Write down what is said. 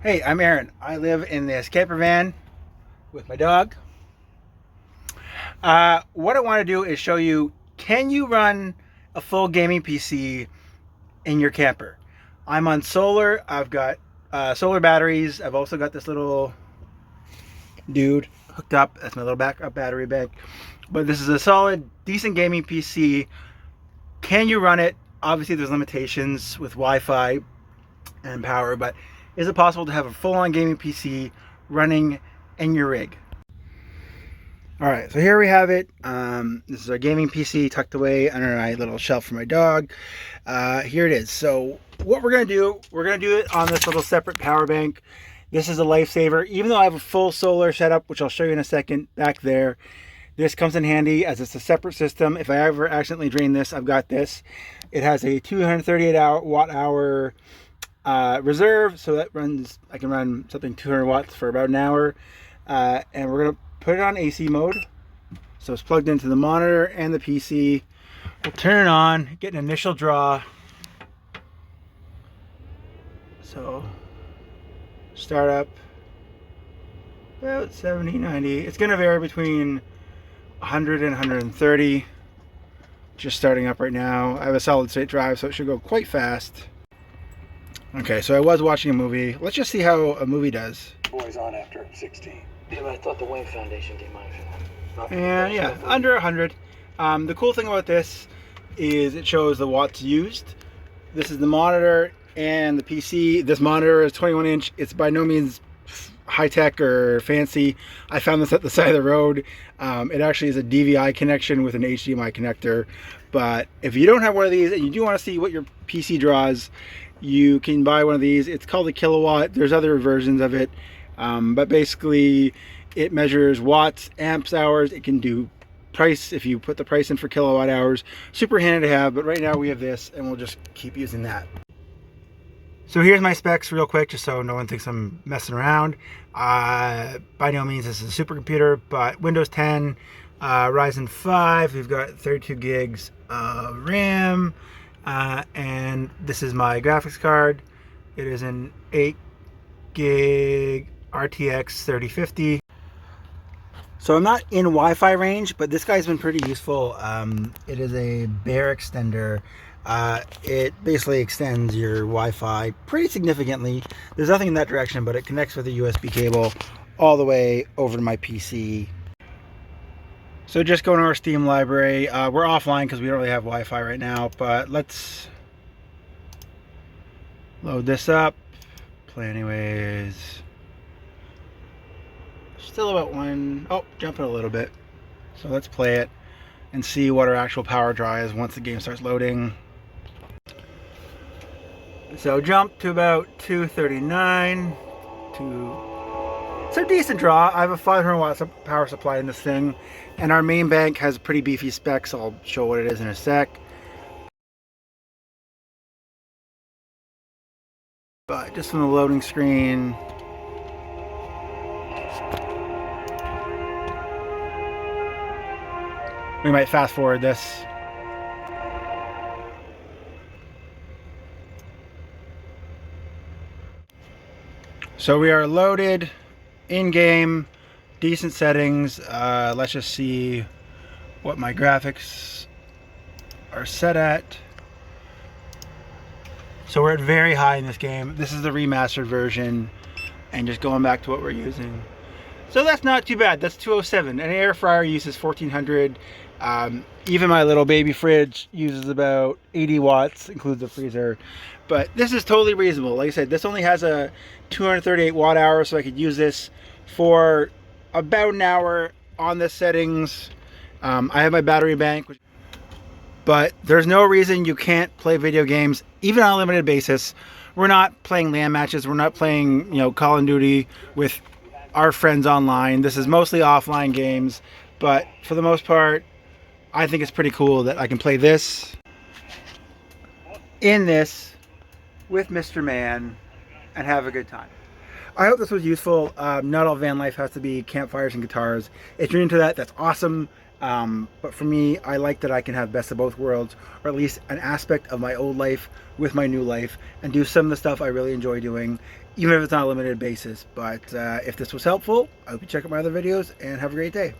Hey, I'm Aaron. I live in this camper van with my dog. What I want to do is show you, can you run a full gaming PC in your camper? I'm on solar. I've got solar batteries. I've also got this little dude hooked up. That's my little backup battery bank. But this is a solid, decent gaming PC. Can you run it? Obviously, there's limitations with Wi-Fi and power, but is it possible to have a full-on gaming PC running in your rig? All right, so here we have it. This is our gaming PC tucked away under my little shelf for my dog. Here it is. So what we're do it on this little separate power bank. This is a lifesaver. Even though I have a full solar setup, which I'll show you in a second back there, this comes in handy as it's a separate system. If I ever accidentally drain this, I've got this. It has a 238 watt-hour reserve, so that runs, I can run something 200 watts for about an hour. And we're gonna put it on AC mode, so it's plugged into the monitor and the PC. We'll turn it on, get an initial draw. So start up about 70, 90. It's gonna vary between 100 and 130. Just starting up right now. I have a solid state drive, so it should go quite fast. Okay, so I was watching a movie. Let's just see how a movie does. Boys on after 16. Yeah, but I thought the Wayne Foundation came out. And yeah, under 100. The cool thing about this is it shows the watts used. This is the monitor and the PC. This monitor is 21 inch. It's by no means high-tech or fancy. I found this at the side of the road. It actually is a DVI connection with an HDMI connector. But if you don't have one of these and you do want to see what your PC draws, you can buy one of these. It's called a kilowatt. There's other versions of it. But basically it measures watts, amps, hours. It can do price if you put the price in for kilowatt hours. Super handy to have, but right now we have this and we'll just keep using that. So here's my specs real quick, just so no one thinks I'm messing around. By no means this is a supercomputer, but Windows 10, Ryzen 5, we've got 32 gigs of RAM, and this is my graphics card. It is an 8 gig RTX 3050. So I'm not in Wi-Fi range, but this guy's been pretty useful. It is a Bear extender. It basically extends your Wi-Fi pretty significantly. There's nothing in that direction, but it connects with a USB cable all the way over to my PC. So just going to our Steam library. We're offline because we don't really have Wi-Fi right now, but let's load this up. Play anyways. Still about one. Oh, jumping a little bit. So let's play it and see what our actual power draw is once the game starts loading. So jump to about 239. It's a decent draw. I have a 500 watts of power supply in this thing, and our main bank has pretty beefy specs. I'll show what it is in a sec. But just from the loading screen, we might fast forward this. So we are loaded in game, decent settings. Let's just see what my graphics are set at. So we're at very high in this game. This is the remastered version, and just going back to what we're using. So that's not too bad. That's 207. An air fryer uses 1400. Even my little baby fridge uses about 80 watts, includes the freezer. But this is totally reasonable. Like I said, this only has a 238 watt hour, so I could use this for about an hour on the settings. I have my battery bank, but there's no reason you can't play video games, even on a limited basis. We're not playing LAN matches. We're not playing, Call of Duty with our friends online. This is mostly offline games, but for the most part, I think it's pretty cool that I can play this in this with Mr. Man and have a good time. I hope this was useful. Not all van life has to be campfires and guitars. If you're into that, that's awesome. But for me, I like that I can have best of both worlds, or at least an aspect of my old life with my new life, and do some of the stuff I really enjoy doing even if it's on a limited basis. But if this was helpful, I hope you check out my other videos and have a great day.